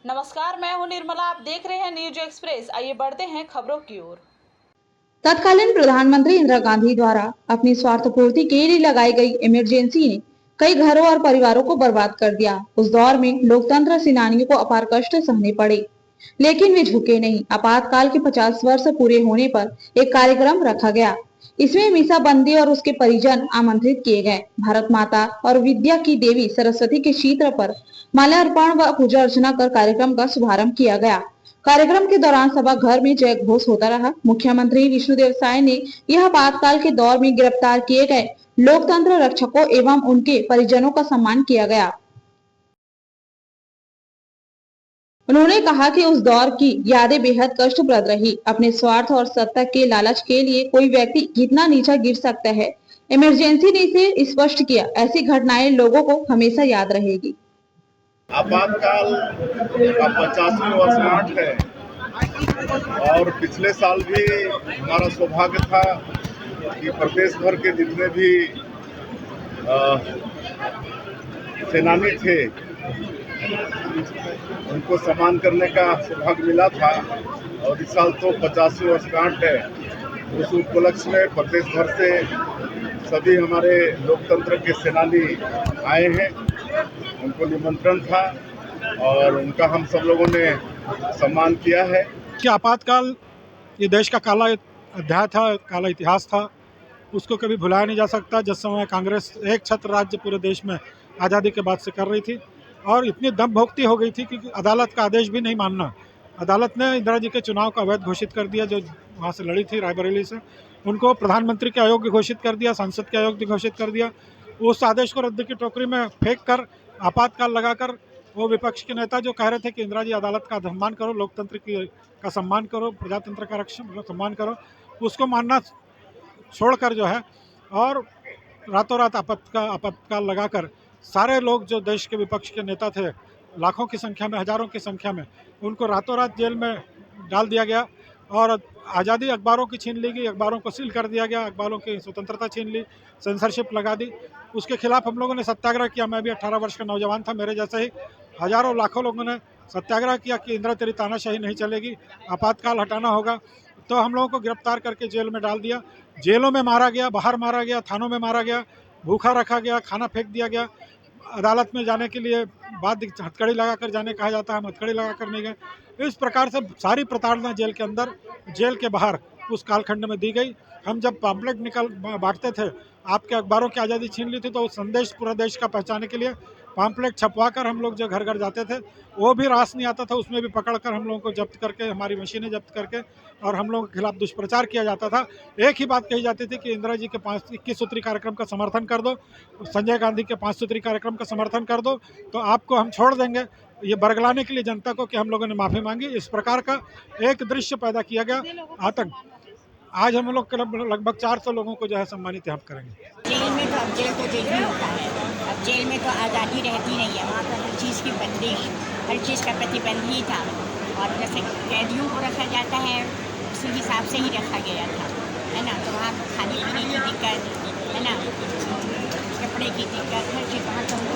नमस्कार, मैं हूं निर्मला। आप देख रहे हैं न्यूज एक्सप्रेस। आइए बढ़ते हैं खबरों की ओर। तत्कालीन प्रधानमंत्री इंदिरा गांधी द्वारा अपनी स्वार्थ पूर्ति के लिए लगाई गई इमरजेंसी ने कई घरों और परिवारों को बर्बाद कर दिया। उस दौर में लोकतंत्र सेनानियों को अपार कष्ट सहने पड़े, लेकिन वे झुके नहीं। आपातकाल के 50 वर्ष पूरे होने पर एक कार्यक्रम रखा गया। इसमें मीसा बंदी और उसके परिजन आमंत्रित किए गए। भारत माता और विद्या की देवी सरस्वती के चित्र पर माल्यार्पण व पूजा अर्चना कर कार्यक्रम का शुभारंभ किया गया। कार्यक्रम के दौरान सभा घर में जय घोष होता रहा। मुख्यमंत्री विष्णुदेव साय ने यह आपातकाल के दौर में गिरफ्तार किए गए लोकतंत्र रक्षकों एवं उनके परिजनों का सम्मान किया गया। उन्होंने कहा कि उस दौर की यादें बेहद कष्टप्रद रही। अपने स्वार्थ और सत्ता के लालच के लिए कोई व्यक्ति कितना नीचा गिर सकता है, इमरजेंसी ने इसे स्पष्ट किया। ऐसी घटनाएं लोगों को हमेशा याद रहेगी। आपातकाल का 50वीं वर्षगांठ है और पिछले साल भी हमारा सौभाग्य था कि प्रदेश भर के जितने भी सेनानी थे उनको सम्मान करने का सौभाग्य मिला था। और इस साल तो 50वीं वर्षगांठ है। उस उपलक्ष्य में प्रदेश भर से सभी हमारे लोकतंत्र के सेनानी आए हैं। उनको निमंत्रण था और उनका हम सब लोगों ने सम्मान किया है। कि आपातकाल ये देश का काला अध्याय था, काला इतिहास था। उसको कभी भुलाया नहीं जा सकता। जिस समय कांग्रेस एक छत्र राज्य पूरे देश में आज़ादी के बाद से कर रही थी और इतनी दम भोक्ती हो गई थी कि अदालत का आदेश भी नहीं मानना। अदालत ने इंदिरा जी के चुनाव का अवैध घोषित कर दिया। जो वहाँ से लड़ी थी रायबरेली से, उनको प्रधानमंत्री के अयोग्य घोषित कर दिया, संसद के अयोग्य घोषित कर दिया। उस आदेश को रद्द की टोकरी में फेंक कर आपातकाल लगाकर वो विपक्ष के नेता जो कह रहे थे कि इंदिरा जी अदालत का सम्मान करो, लोकतंत्र का सम्मान करो, प्रजातंत्र का सम्मान करो, उसको मानना छोड़कर जो है और रातों रात आपातकाल लगाकर सारे लोग जो देश के विपक्ष के नेता थे, लाखों की संख्या में, हजारों की संख्या में, उनको रातों रात जेल में डाल दिया गया और आज़ादी अखबारों की छीन ली गई, अखबारों को सील कर दिया गया, अखबारों की स्वतंत्रता छीन ली, सेंसरशिप लगा दी। उसके खिलाफ हम लोगों ने सत्याग्रह किया। मैं भी 18 वर्ष का नौजवान था, मेरे जैसे ही हजारों लाखों लोगों ने सत्याग्रह किया कि इंदिरा तेरी तानाशाही नहीं चलेगी, आपातकाल हटाना होगा। तो हम लोगों को गिरफ्तार करके जेल में डाल दिया। जेलों में मारा गया, बाहर मारा गया, थानों में मारा गया, भूखा रखा गया, खाना फेंक दिया गया। अदालत में जाने के लिए बाद हथकड़ी लगाकर जाने कहा जाता है, हम हथकड़ी लगाकर नहीं गए। इस प्रकार से सारी प्रताड़ना जेल के अंदर, जेल के बाहर उस कालखंड में दी गई। हम जब पम्पलेट बांटते थे, आपके अखबारों की आज़ादी छीन ली थी, तो वो संदेश पूरा देश का पहुँचाने के लिए पम्पलेट छपवा कर हम लोग जो घर घर जाते थे, वो भी रास नहीं आता था। उसमें भी पकड़ कर हम लोगों को जब्त करके, हमारी मशीनें जब्त करके और हम लोगों के खिलाफ दुष्प्रचार किया जाता था। एक ही बात कही जाती थी कि इंदिरा जी के 21 सूत्री कार्यक्रम का समर्थन कर दो, संजय गांधी के 5 सूत्री कार्यक्रम का समर्थन कर दो, तो आपको हम छोड़ देंगे। ये बरगलाने के लिए जनता को कि हम लोगों ने माफ़ी मांगी। इस प्रकार का एक दृश्य पैदा किया गया आतंक। आज हम लोग लगभग 400 लोगों को जो है सम्मानित यहाँ करेंगे। जेल में तो अब जेल तो जेल ही होता है। अब जेल में तो आज़ादी रहती नहीं है। वहाँ पर हर चीज़ की बंदिश, हर चीज़ का प्रतिबंध ही था। और जैसे कैदियों को रखा जाता है उसी हिसाब से ही रखा गया था, है ना। तो वहाँ खाने पीने की दिक्कत, है ना, कपड़े की दिक्कत, हर चीज़। वहाँ तो हमको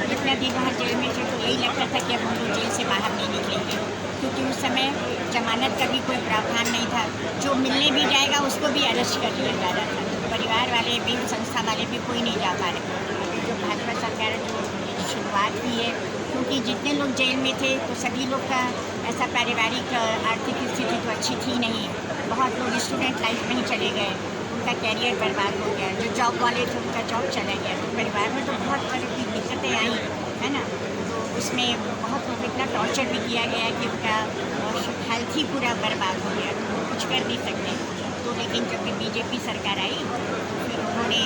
जितना दिन वहाँ जेल में थे तो यही लगता था कि अब हम लोग जेल से बाहर नहीं निकलेंगे, क्योंकि उस समय जमानत का भी कोई प्रावधान नहीं था। जो मिलने भी जाएगा उसको भी अरेस्ट कर लिया जा रहा था। परिवार वाले भी, संस्था वाले भी कोई नहीं जा पा रहे। जो भाजपा सरकार जो शुरुआत की है, क्योंकि जितने लोग जेल में थे तो सभी लोग का ऐसा पारिवारिक आर्थिक स्थिति तो अच्छी थी नहीं। बहुत लोग स्टूडेंट लाइफ में ही चले गए, उनका कैरियर बर्बाद हो गया। जो जॉब वाले थे उनका जॉब चला गया। तो परिवार में तो बहुत तरह की दिक्कतें आई, है ना। तो उसमें बहुत लोग इतना टॉर्चर भी किया गया कि उनका हेल्थ ही पूरा बर्बाद हो गया। तो कुछ कर नहीं सकते। तो लेकिन जब बीजेपी सरकार आई फिर उन्होंने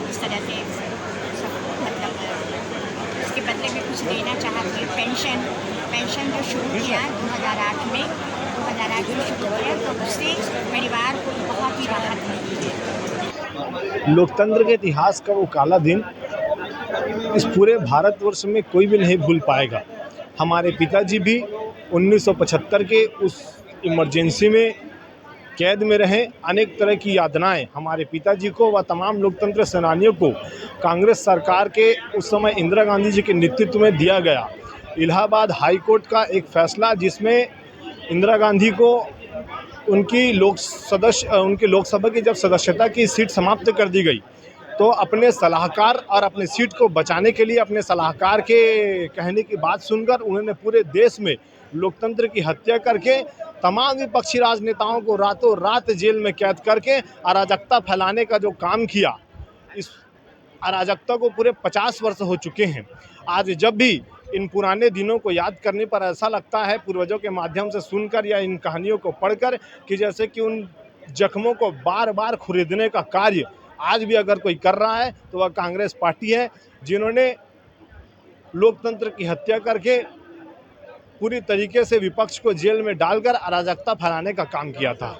इस तरह से सब मतलब उसके बदले में कुछ देना चाहते हैं। पेंशन जो शुरू किया 2008 में शुरू किया, तो उससे परिवार को बहुत ही राहत मिली है। लोकतंत्र के इतिहास का वो काला दिन इस पूरे भारतवर्ष में कोई भी नहीं भूल पाएगा। हमारे पिताजी भी 1975 के उस इमरजेंसी में कैद में रहे। अनेक तरह की यातनाएं हमारे पिताजी को व तमाम लोकतंत्र सेनानियों को कांग्रेस सरकार के उस समय इंदिरा गांधी जी के नेतृत्व में दिया गया। इलाहाबाद हाई कोर्ट का एक फैसला जिसमें इंदिरा गांधी को उनकी लोकसभा की जब सदस्यता की सीट समाप्त कर दी गई तो अपने सलाहकार और अपने सीट को बचाने के लिए अपने सलाहकार के कहने की बात सुनकर उन्होंने पूरे देश में लोकतंत्र की हत्या करके तमाम विपक्षी राजनेताओं को रातों रात जेल में कैद करके अराजकता फैलाने का जो काम किया, इस अराजकता को पूरे 50 वर्ष हो चुके हैं। आज जब भी इन पुराने दिनों को याद करने पर ऐसा लगता है, पूर्वजों के माध्यम से सुनकर या इन कहानियों को पढ़कर, कि जैसे कि उन जख्मों को बार बार खुरीदने का कार्य आज भी अगर कोई कर रहा है तो वह कांग्रेस पार्टी है, जिन्होंने लोकतंत्र की हत्या करके पूरी तरीके से विपक्ष को जेल में डालकर अराजकता फैलाने का काम किया था।